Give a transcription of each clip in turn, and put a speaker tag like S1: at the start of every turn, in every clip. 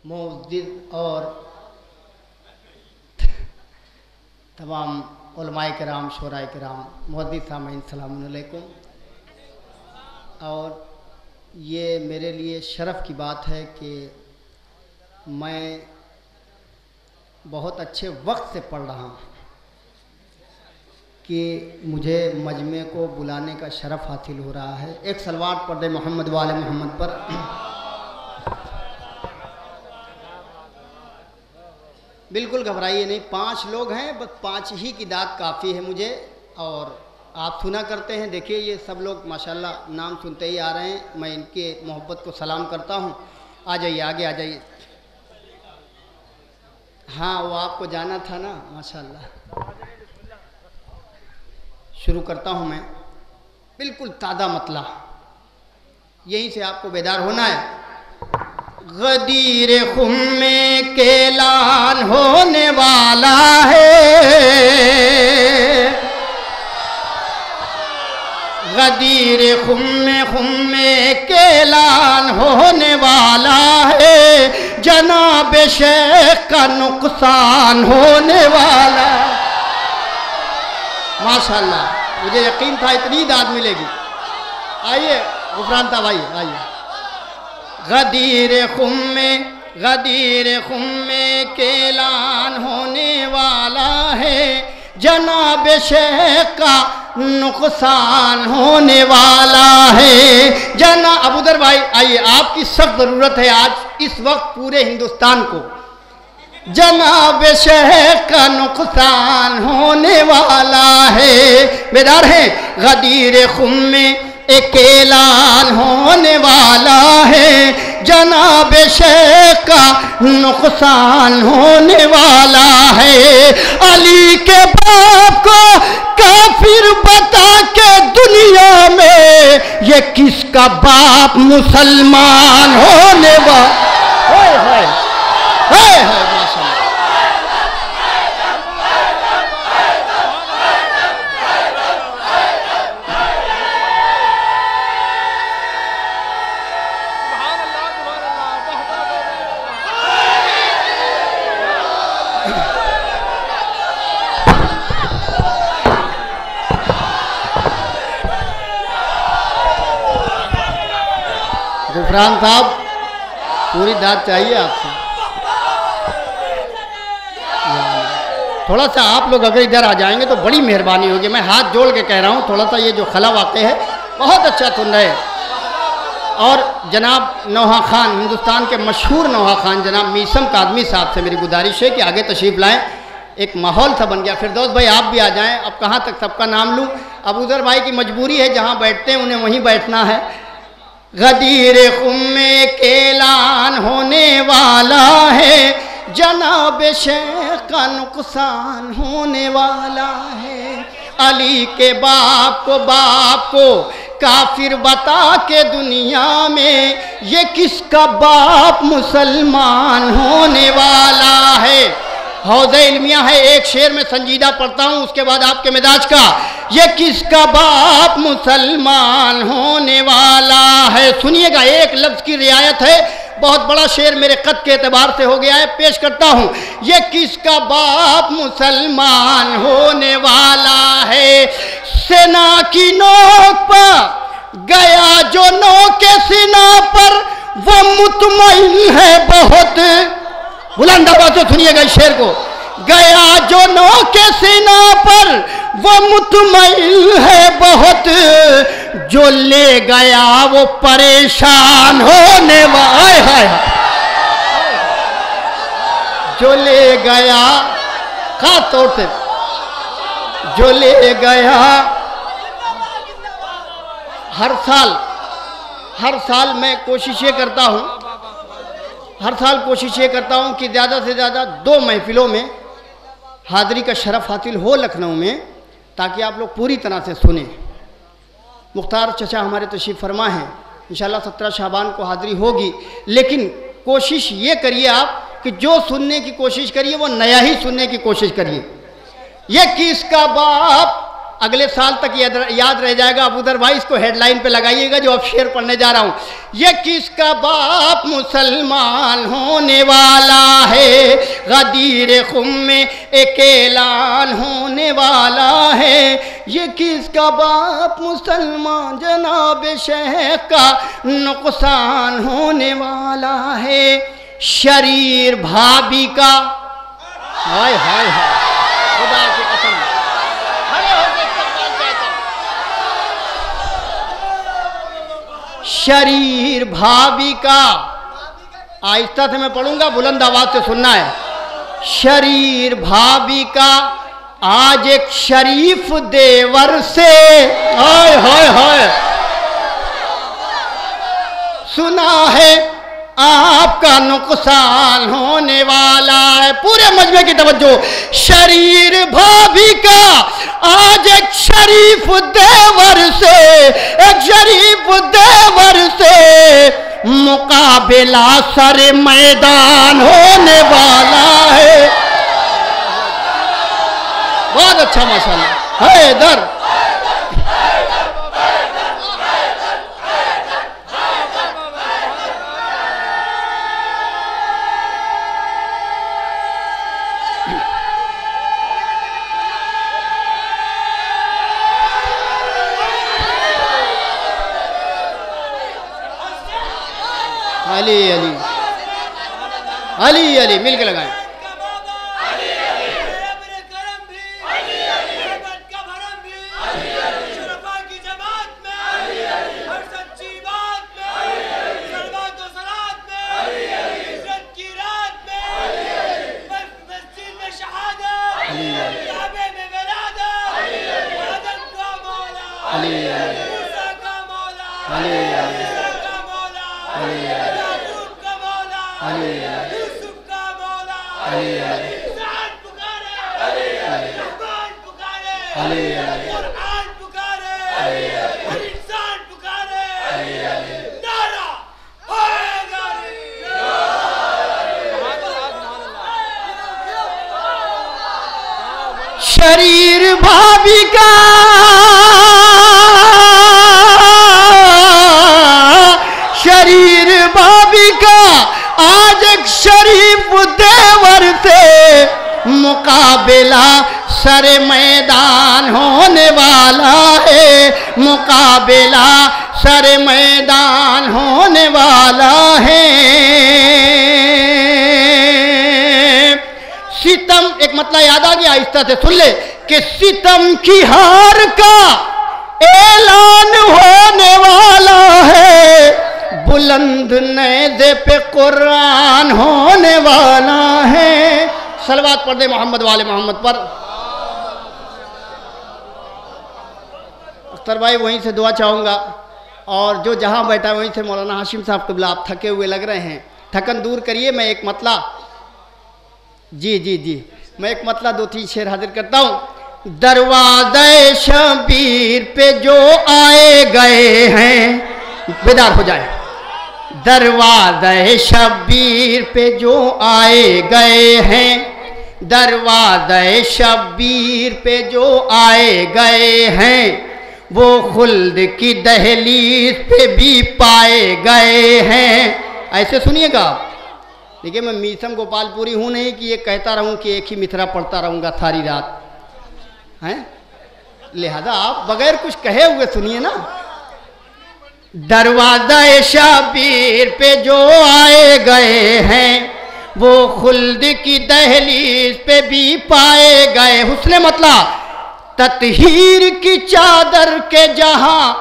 S1: मुअज़्ज़िज़ और तमाम उलमाए किराम, शोराए किराम, मुहद्दिस सामीन, अस्सलामु अलैकुम। और ये मेरे लिए शरफ़ की बात है कि मैं बहुत अच्छे वक्त से पढ़ रहा हूँ कि मुझे मजमे को बुलाने का शरफ़ हासिल हो रहा है। एक सलवात पढ़ दे मोहम्मद वाले मोहम्मद पर। बिल्कुल घबराइए नहीं, 5 लोग हैं, बस 5 ही की दाद काफ़ी है मुझे। और आप सुना करते हैं, देखिए ये सब लोग माशाल्लाह नाम सुनते ही आ रहे हैं। मैं इनके मोहब्बत को सलाम करता हूँ। आ जाइए, आगे आ जाइए। हाँ, वो आपको जाना था ना, माशाल्लाह। शुरू करता हूँ मैं, बिल्कुल ताज़ा मतला, यहीं से आपको बेदार होना है। गदीर खुम में केलान होने वाला है, गदीर खुम में केलान होने वाला है, जनाब शेख का नुकसान होने वाला। माशाल्लाह, मुझे यकीन था इतनी दाद मिलेगी। आइए गुफरान साहब, आइए आइए। गदीर खुम में केलान होने वाला है, जनाब शेख का नुकसान होने वाला है। अबूदर भाई आइए, आपकी सख्त ज़रूरत है आज इस वक्त पूरे हिंदुस्तान को। जनाब शेख का नुकसान होने वाला है, बेदार हैं। गदीर खुम में एक ऐलान होने वाला है, जनाब शेख का नुकसान होने वाला है। अली के बाप को काफिर बता के दुनिया में ये किसका बाप मुसलमान होने वाला है। गुफरान साहब, पूरी दाद चाहिए आपसे। थोड़ा सा आप लोग अगर इधर आ जाएंगे तो बड़ी मेहरबानी होगी। मैं हाथ जोड़ के कह रहा हूँ, थोड़ा सा ये जो खला वाक़े है बहुत अच्छा सुन रहे हैं। और जनाब नौहा खान, हिंदुस्तान के मशहूर नौहा खान जनाब मीसम कादमी साहब से मेरी गुजारिश है कि आगे तशरीफ़ लाएँ। एक माहौल सा बन गया। फिरदौस भाई आप भी आ जाएँ। अब कहाँ तक सबका नाम लूँ? अबूज़र भाई की मजबूरी है, जहाँ बैठते हैं उन्हें वहीं बैठना है। गदीर खुम में केलान होने वाला है, जनाब शेख का नुकसान होने वाला है। अली के बाप को काफिर बता के दुनिया में ये किसका बाप मुसलमान होने वाला है। हौज़े इल्मिया है, एक शेर में संजीदा पढ़ता हूँ, उसके बाद आपके मिजाज का। ये किसका बाप मुसलमान होने वाला है। सुनिएगा, एक लफ्ज़ की रियायत है, बहुत बड़ा शेर मेरे कद के एतबार से हो गया है, पेश करता हूँ। ये किसका बाप मुसलमान होने वाला है। सेना की नोक पर गया जो नोक के सीना पर, वो मुतमईन है बहुत। बुलंद आवाज़ से सुनिएगा इस शेर को। गया जो नौ के सीना पर, वो मुतमईन है बहुत, जो ले गया वो परेशान होने वाला है। जो ले गया, खास तौर से जो ले गया, हर साल मैं कोशिश ये करता हूँ, कि ज़्यादा से ज़्यादा 2 महफिलों में हाज़री का शरफ़ हासिल हो लखनऊ में, ताकि आप लोग पूरी तरह से सुने। मुख्तार चचा हमारे तशरीफ़ फरमा हैं, इंशाअल्लाह 17 शाबान को हाज़री होगी। लेकिन कोशिश ये करिए आप कि जो सुनने की कोशिश करिए वो नया ही सुनने की कोशिश करिए। ये किसका बाप اگلے سال تک یاد رہ جائے گا. ابو ذر بھائی اس کو ہیڈ لائن پہ لگائیے گا جو اب شعر پڑھنے جا رہا ہوں. یہ کس کا باپ مسلمان ہونے والا ہے, غدیر خم میں ایک اعلان ہونے والا ہے. یہ کس کا باپ مسلمان جناب شیخ کا نقصان ہونے والا ہے. شریر بھابھی کا, ہائے ہائے ہائے خدا کی قسم, شریر بھابھی کا, آہستہ سے میں پڑھوں گا, بلند آواز سے سننا ہے. شریر بھابھی کا آج ایک شریف دیور سے, ہائے ہائے ہائے, سنا ہے آپ کا نقصان ہونے والا ہے. پورے مجمع کی توجہ. شریر بھابھی کا آج ایک شریف دیور سے, ایک شریف دیور سے مقابلہ سر میدان ہونے والا ہے. بہت اچھا ماشاءاللہ. حیدر علی علی علی علی مل کے لگائیں. شریر بھابھی کا شریر بھابھی کا آج ایک شریف دیور سے مقابلہ سر میدان ہونے والا ہے. مقابلہ سر میدان ہونے والا ہے. ستم, ایک مطلب یاد آ گیا, آہستہ سے سن لے کہ ستم کی ہار کا اعلان ہونے والا ہے. بلند نیزے پہ قرآن ہونے والا ہے. صلوات پڑھ دے محمد والے محمد پر. اختر بھائی وہیں سے دعا چاہوں گا, اور جو جہاں بیٹھا ہے وہیں سے مولانا ہاشم صاحب قبلہ, آپ تھکے ہوئے لگ رہے ہیں, تھکن دور کریے. میں ایک مطلب جی میں ایک مطلب 2-3 شعر حاضر کرتا ہوں. دروازہ شبیر پہ جو آئے گئے ہیں, بیدار ہو جائے. دروازہ شبیر پہ جو آئے گئے ہیں, دروازہ شبیر پہ جو آئے گئے ہیں, وہ خلد کی دہلیز پہ بھی پائے گئے ہیں. ایسے سنیے گا آپ. دیکھیں میں میسم گوپال پوری ہوں نہیں کہ یہ کہتا رہوں کہ ایک ہی مترا پڑھتا رہوں گا ساری رات ہیں, لہذا آپ بغیر کچھ کہے ہوئے سنیے نا. دروازہ شبیر پہ جو آئے گئے ہیں, وہ خلد کی دہلیز پہ بھی پائے گئے. حسن مطلب تطہیر کی چادر کے جہاں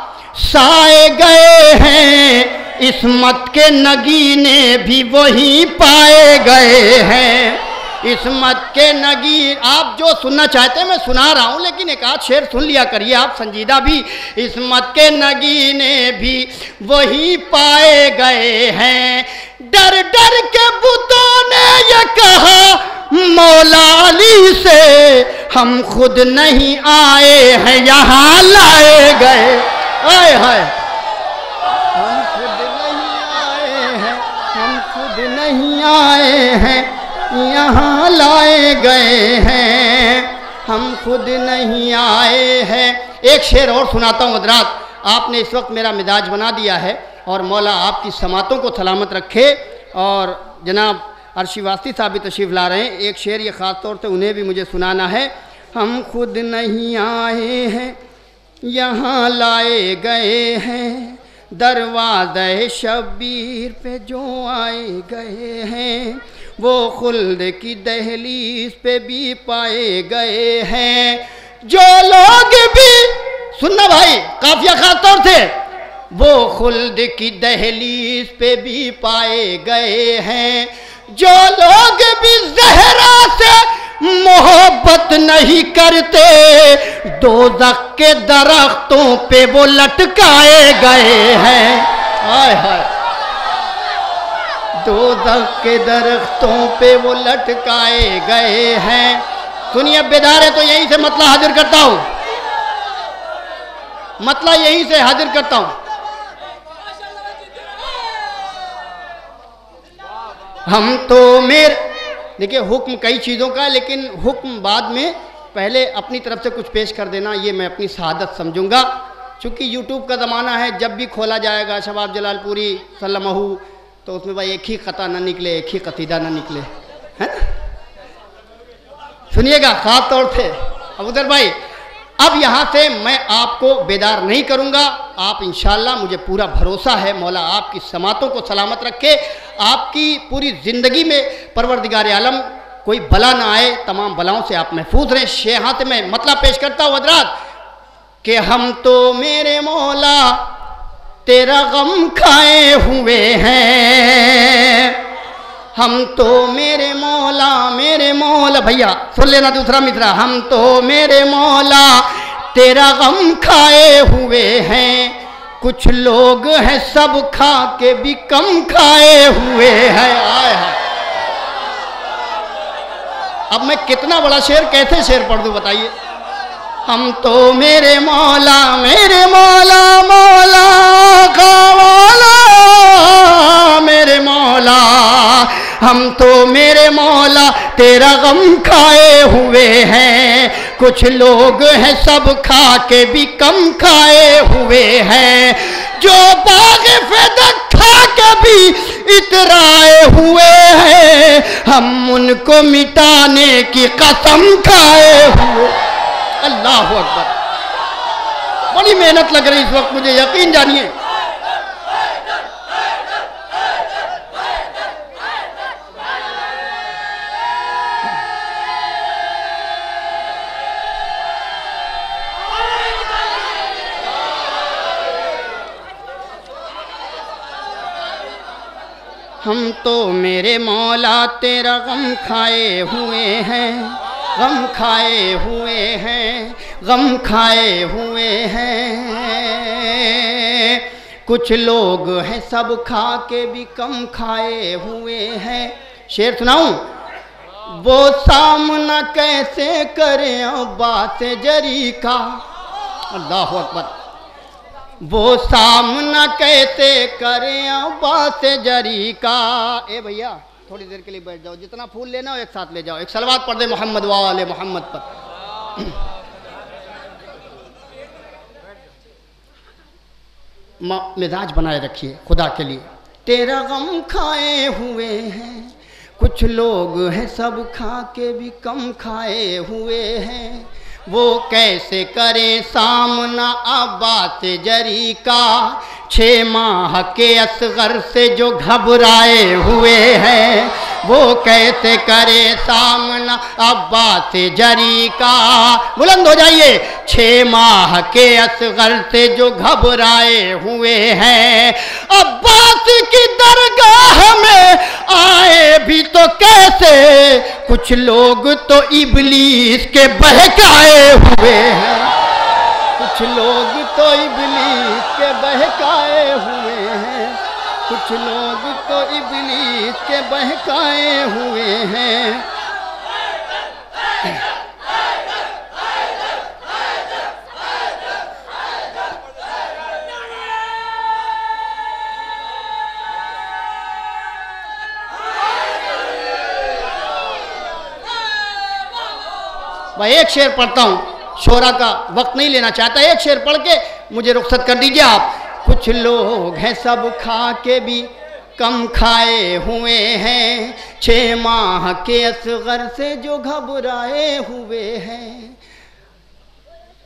S1: سائے گئے ہیں, عصمت کے نگینے بھی وہی پائے گئے ہیں. عصمت کے نگین, آپ جو سننا چاہتے ہیں میں سنا رہا ہوں, لیکن ایک آدھ شعر سن لیا کریے آپ سنجیدہ بھی. عصمت کے نگینے بھی وہی پائے گئے ہیں. ڈر ڈر کے بتوں نے یہ کہا مولا علی سے, ہم خود نہیں آئے ہیں یہاں لائے گئے. آئے ہائے, ہم خود نہیں آئے ہیں, ہم خود نہیں آئے ہیں یہاں لائے گئے ہیں. ہم خود نہیں آئے ہیں۔ ایک شعر اور سناتا ہوں حضرات، آپ نے اس وقت میرا مزاج بنا دیا ہے، اور مولا آپ کی سماعتوں کو سلامت رکھے۔ اور جناب عرشی واسطی صاحب بھی تشریف لا رہے ہیں، ایک شعر یہ خاص طور سے انہیں بھی مجھے سنانا ہے۔ ہم خود نہیں آئے ہیں یہاں لائے گئے ہیں، دروازہ شبیر پہ جو آئے گئے ہیں، وہ خلد کی دہلیز پہ بھی پائے گئے ہیں۔ جو لوگ بھی سننا بھائی، قافیہ خاص طور سے، وہ خلد کی دہلیز پہ بھی پائے گئے ہیں۔ جو لوگ بھی زہرا سے محبت نہیں کرتے، دوزخ کے درختوں پہ وہ لٹکائے گئے ہیں۔ ہائے ہائے، دوزخ کے درختوں پہ وہ لٹکائے گئے ہیں۔ سنیے بیدار ہے تو یہیں سے مطلع حاضر کرتا ہوں، مطلع یہیں سے حاضر کرتا ہوں۔ ہم تو دیکھیں حکم کئی چیزوں کا ہے، لیکن حکم بعد میں پہلے اپنی طرف سے کچھ پیش کر دینا، یہ میں اپنی سعادت سمجھوں گا۔ چونکہ یوٹیوب کا زمانہ ہے، جب بھی کھولا جائے گا شباب جلال پوری سلمہ، تو اس میں بھائی ایک ہی قطع نہ نکلے، ایک ہی قصیدہ نہ نکلے، ہے نا؟ سنیے گا خاص طور سے ابوذر بھائی، اب یہاں سے میں آپ کو بیدار نہیں کروں گا۔ آپ انشاءاللہ، مجھے پورا بھروسہ ہے، مولا آپ کی سماعتوں کو سلامت رکھے، آپ کی پوری زندگی میں پروردگار عالم کوئی بلا نہ آئے، تمام بلاؤں سے آپ محفوظ رہیں۔ یہاں سے میں مطلب پیش کرتا ہوں حضرات کہ ہم تو میرے مولا تیرا غم کھائے ہوئے ہیں، ہم تو میرے مولا بھیا سن لینا دوسرا مصرع، ہم تو میرے مولا تیرا غم کھائے ہوئے ہیں، کچھ لوگ ہیں سب کھا کے بھی کم کھائے ہوئے ہیں۔ آئے ہائے، اب میں کتنا بڑا شعر کیسے شعر پڑھ دوں بتائیے۔ ہم تو میرے مولا مولا کا مولا، میرے مولا، ہم تو میرے مولا تیرا غم کھائے ہوئے ہیں، کچھ لوگ ہیں سب کھا کے بھی کم کھائے ہوئے ہیں، جو باغ فدق کھا کے بھی اترائے ہوئے ہیں، ہم ان کو مٹانے کی قسم کھائے ہوئے۔ اللہ اکبر، بڑی محنت لگ رہی اس وقت مجھے، یقین جانیے۔ ہم تو میرے مولا تیرا غم کھائے ہوئے ہیں، غم کھائے ہوئے ہیں، غم کھائے ہوئے ہیں، کچھ لوگ ہیں سب کھا کے بھی کم کھائے ہوئے ہیں۔ شعر سناؤں؟ وہ سامنا کیسے کریں عباس جری کا، اللہ اکبر، وہ سامنا کیسے کریں عباس جری کا۔ اے بھیا تھوڑی دیر کے لیے بیٹھ جاؤ، جتنا پھول لینا ہو ایک ساتھ لے جاؤ، ایک صلوات پڑھ دے محمد وآل محمد پر۔ مزاج بنائے رکھیے خدا کے لیے۔ تیرا غم کھائے ہوئے ہیں، کچھ لوگ ہیں سب کھا کے بھی کم کھائے ہوئے ہیں، وہ کیسے کریں سامنا عباس جری کا، 6 ماہ کے اصغر سے جو گھبرائے ہوئے ہیں، وہ کیسے کرے سامنا عباس جری کا۔ بلند ہو جائیے۔ 6 ماہ کے اصغر سے جو گھبرائے ہوئے ہیں، عباس کی درگاہ میں آئے بھی تو کیسے، کچھ لوگ تو ابلیس کے بہکائے ہوئے ہیں، کچھ لوگ تو ابلیس کے بہکائے ہوئے ہیں، کچھ لوگ تو ابلیس کے بہکائے ہوئے ہیں۔ मैं एक शेर पढ़ता हूँ, शोरा का वक्त नहीं लेना चाहता, एक शेर पढ़ के मुझे रुखसत कर दीजिए आप। कुछ लोग हैं सब खा के भी कम खाए हुए हैं, 6 माह के असगर से जो घबराए हुए हैं,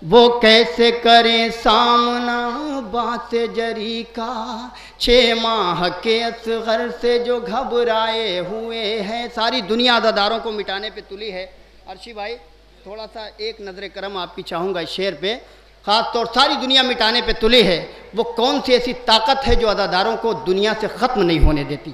S1: वो कैसे करें सामना बात जरी का, 6 माह के असगर से जो घबराए हुए हैं। सारी दुनिया अज़ादारों को मिटाने पे तुली है। अर्शी भाई थोड़ा सा एक नज़र करम आपकी चाहूँगा इस शेर पे, ख़ास तौर सारी दुनिया मिटाने पे तुली है। वो कौन सी ऐसी ताकत है जो अज़ादारों को दुनिया से ख़त्म नहीं होने देती?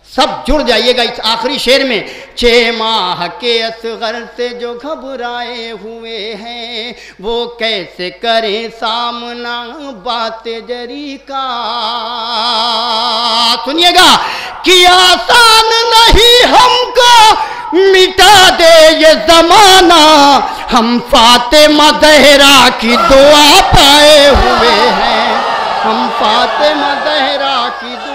S1: सब जुड़ जाइएगा इस आखिरी शेर में। 6 माह के असगर से जो घबराए हुए हैं, वो कैसे करें सामना बात जरी का। सुनिएगा कि आसान नहीं हमको मिटा दे ये ज़माना, हम फातिमा ज़हरा की दुआ पाए हुए हैं, हम फातिमा ज़हरा की दुआ।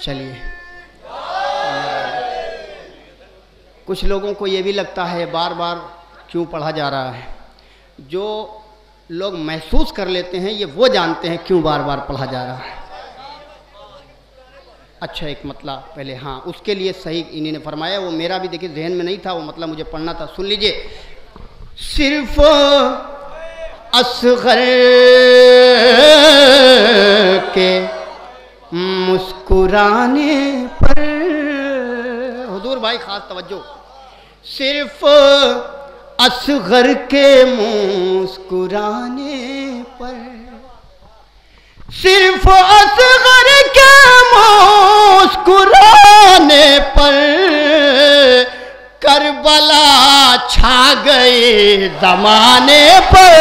S1: चलिए, कुछ लोगों को ये भी लगता है बार बार क्यों पढ़ा जा रहा है। जो लोग महसूस कर लेते हैं ये वो जानते हैं क्यों बार बार पढ़ा जा रहा है। अच्छा, एक मतलब पहले, हाँ, उसके लिए सही इन्हीं ने फरमाया, वो मेरा भी देखिए जहन में नहीं था, वो मतलब मुझे पढ़ना था। सुन लीजिए। सिर्फ असगर के मुस्कुराने पर, हुजूर भाई खास तवज्जो, सिर्फ असगर के मुस्कुराने पर, सिर्फ असगर के मुस्कुराने पर करबला छा गए ज़माने पर,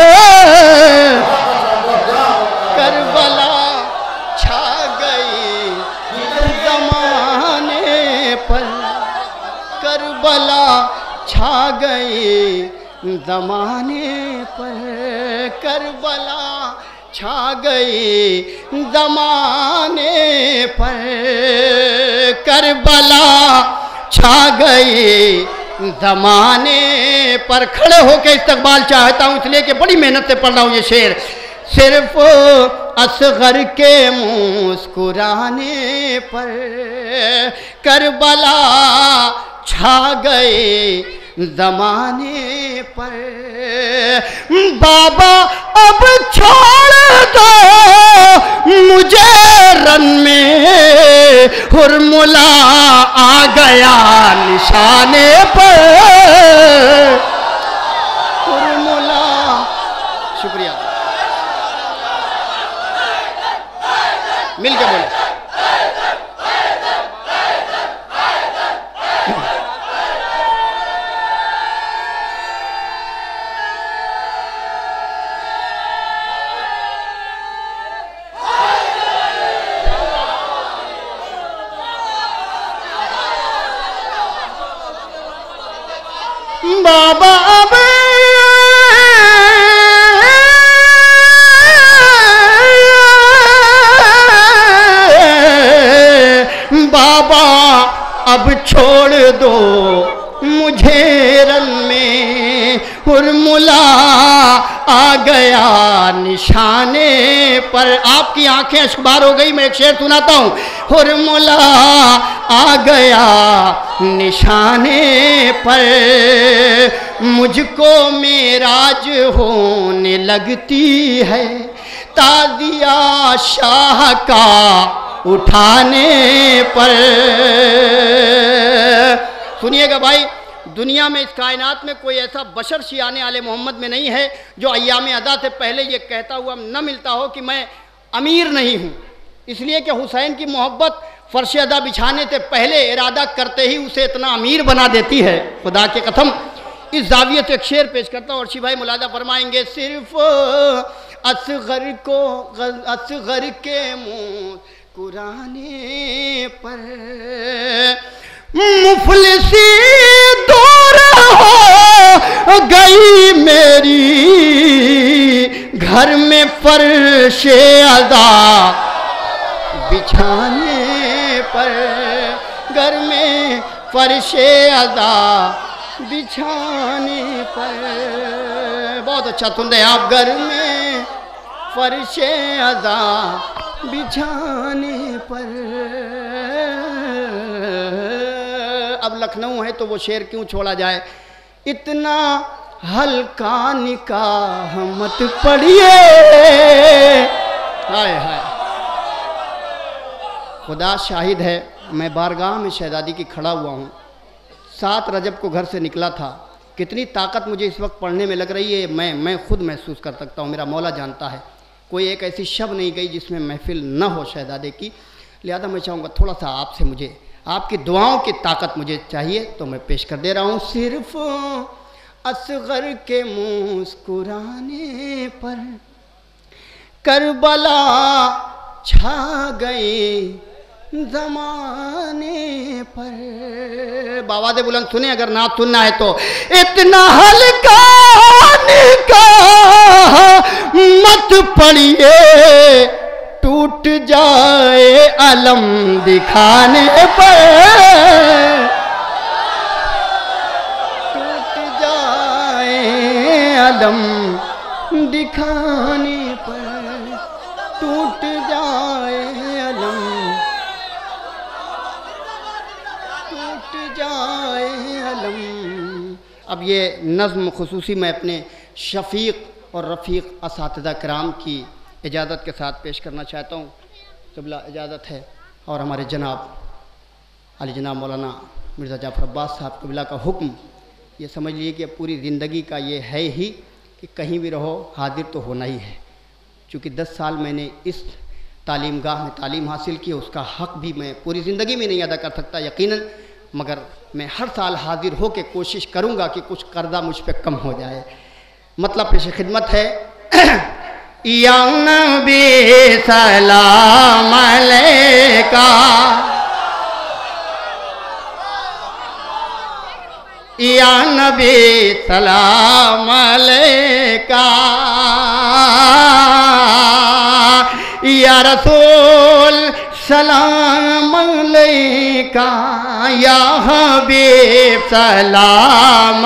S1: करबला करबला छा गए ज़माने पर, करबला छा गए ज़माने पर, करबला छा गए ज़माने पर। खड़े होकर इस्तकबाल चाहता हूँ इसलिए कि बड़ी मेहनत से पढ़ रहा हूँ ये शेर। सिर्फ असगर के मुस्कुराने पर करबला छा गए ज़माने पर। बाबा अब छोड़ दो मुझे रन में, हुरमुला आ गया निशाने पर, हुरमुला। शुक्रिया, मिल के बोले। बाबा अब बाबा अब छोड़ दो मुझे रन में, हुरमुला आ गया निशाने पर। आपकी आंखें अश्कबार हो गई। मैं एक शेर सुनाता हूँ। हुरमुला आ गया निशाने पर, मुझको मेराज होने लगती है ताज़िया शाह का उठाने पर। सुनिएगा भाई, दुनिया में इस कायनात में कोई ऐसा बशर शियाने आले मोहम्मद में नहीं है जो अय्याम अदा से पहले ये कहता हुआ न मिलता हो कि मैं अमीर नहीं हूँ, इसलिए कि हुसैन की मोहब्बत फर्श अदा बिछाने से पहले इरादा करते ही उसे इतना अमीर बना देती है। खुदा के कसम इस जाविये से एक शेर पेश करता हूँ और भाई मुलादा फरमाएंगे। सिर्फ असगर को असगर के मुँह मुस्कुराने पर मुफलिसी दूर हो गई मेरी, घर में फर्शे अज़ा बिछाने पर, घर में फर्शे अज़ा बिछाने पर। बहुत अच्छा सुन रहे आप, घर में फर्शे अज़ा बिछाने पर। अब लखनऊ है तो वो शेर क्यों छोड़ा जाए, इतना हल्का निकाह मत पढ़िए। हाय हाय, खुदा शाहिद है, मैं बारगाह में शहजादी की खड़ा हुआ हूँ। 7 रजब को घर से निकला था। कितनी ताकत मुझे इस वक्त पढ़ने में लग रही है मैं खुद महसूस कर सकता हूँ, मेरा मौला जानता है। कोई एक ऐसी शब नहीं गई जिसमें महफिल न हो शहजादे की। लिहाजा मैं चाहूँगा थोड़ा सा आपसे, मुझे आपकी दुआओं की ताकत मुझे चाहिए, तो मैं पेश कर दे रहा हूँ। सिर्फ असगर के मुस्कुराने पर करबला छा गए ज़माने पर। बावाज़े बुलंद सुने अगर ना सुनना है तो। इतना हल्का निकाह मत पढ़िए, टूट जाए अलम दिखाने पर, टूट जाए अलम दिखाने पर, टूट जाए अलम, टूट जाए अलम। अब ये नज़्म खुसूसी मैं अपने शफ़ीक़ और रफ़ीक़ असातिज़ा किराम की इजाज़त के साथ पेश करना चाहता हूँ। क़िबला इजाज़त है। और हमारे जनाब अली जनाब मौलाना मिर्ज़ा जाफ़र अब्बास साहब क़िबला का हुक्म, ये समझ लीजिए कि पूरी ज़िंदगी का ये है ही कि कहीं भी रहो हाजिर तो होना ही है। चूँकि 10 साल मैंने इस तालीम गाह में तालीम हासिल की, उसका हक़ भी मैं पूरी ज़िंदगी में नहीं अदा कर सकता यकीनन, मगर मैं हर साल हाजिर हो के कोशिश करूँगा कि कुछ कर्जा मुझ पर कम हो जाए। मतलब पेश खिदमत है। या नबी सलाम अलैका, या नबी सलाम अलैका, या रसूल सलाम अलैका, या हबीब सलाम,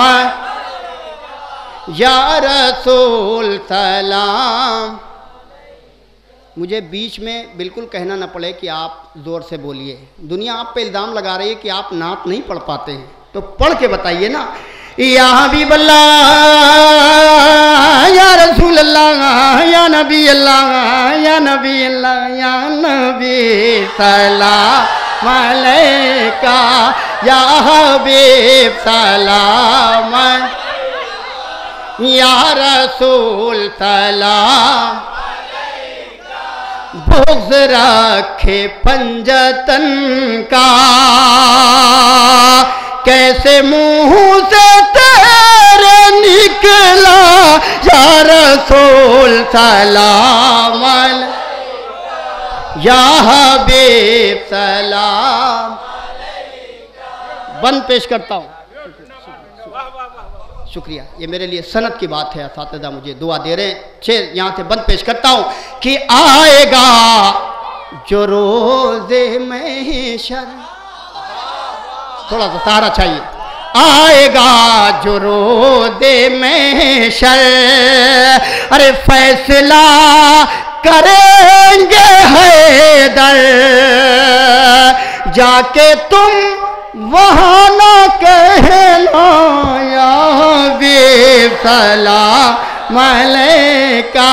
S1: या रसूल सलाम। मुझे बीच में बिल्कुल कहना न पड़े कि आप ज़ोर से बोलिए। दुनिया आप पे इल्ज़ाम लगा रही है कि आप नात नहीं पढ़ पाते हैं, तो पढ़ के बताइए ना। या हबीब अल्लाह, या रसूल अल्लाह, या नबी अल्लाह, या नबी अल्लाह, या नबी सलाम अलैका, या हबीब सलाम, या रसूल सलाम। बुग़्ज़ रखे पंजतन का, कैसे मुँह से तेरे निकला, या रसूल सलाम, या हबीब सलाम। बंद पेश करता हूँ। शुक्रिया, ये मेरे लिए सनत की बात है। असातिज़ा मुझे दुआ दे रहे हैं। शेर यहाँ से बंद पेश करता हूँ कि आएगा जो रोज़े महशर, थोड़ा सा सहारा चाहिए। आएगा जो रोज़े महशर, अरे फैसला करेंगे हैदर, जाके तुम वहाँ ना कहना, या हबीब सलाम अलैका,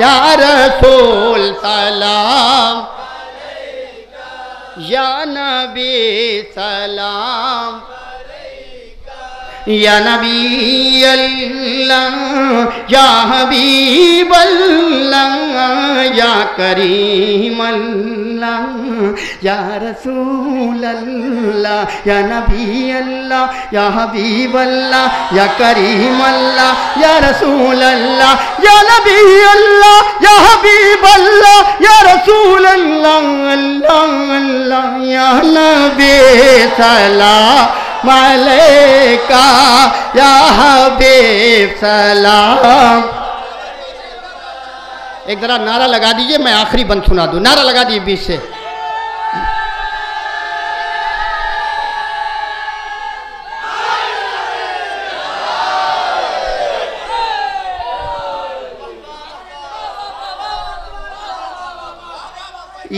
S1: या रसूल सलाम, या नबी सलाम, या नबी अल्लाह, या हबीब अल्लाह, या کریم اللہ یا رسول اللہ یا نبی اللہ یا حبیب اللہ یا کریم اللہ یا رسول اللہ یا نبی اللہ یا حبیب اللہ یا رسول اللہ اللہ اللہ یا نبی سلام علیکہ یا حبیب سلام. ایک ذرا نعرہ لگا دیجئے، میں آخری بند سنا دوں. نعرہ لگا دیجئے بیچ سے.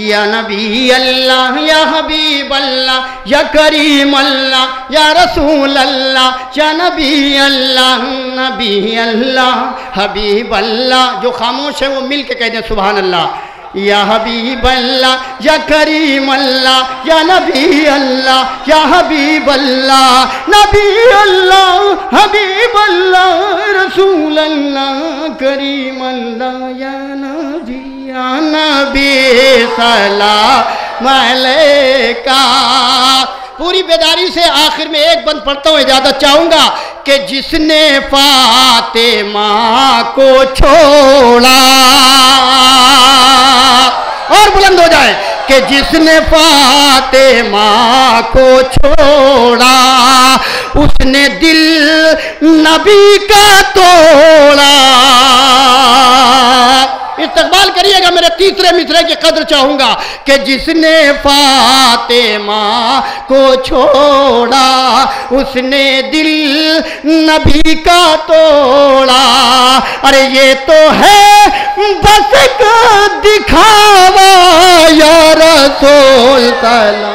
S1: یا نبی اللہ یا حبیب اللہ یا کریم اللہ یا رسول اللہ یا نبی اللہ نبی اللہ حبیب اللہ. جو خاموش ہے وہ مل کے کہہ دیں سبحان اللہ. یا حبیب اللہ یا کریم اللہ یا نبی اللہ یا حبیب اللہ نبی اللہ حبیب اللہ رسول اللہ کریم اللہ یا نبی سلام علیکہ. پوری بیداری سے آخر میں ایک بند پڑھتا ہوں، اجازت چاہوں گا کہ جس نے فاطمہ کو چھوڑا، اور بلند ہو جائے، کہ جس نے فاطمہ کو چھوڑا اس نے دل نبی کا توڑا. استقبال کریے گا میرے تیسرے مصرعے کی قدر چاہوں گا کہ جس نے فاطمہ کو چھوڑا اس نے دل نبی کا توڑا. ارے یہ تو ہے بس ایک دکھاوا یا رسول سلام.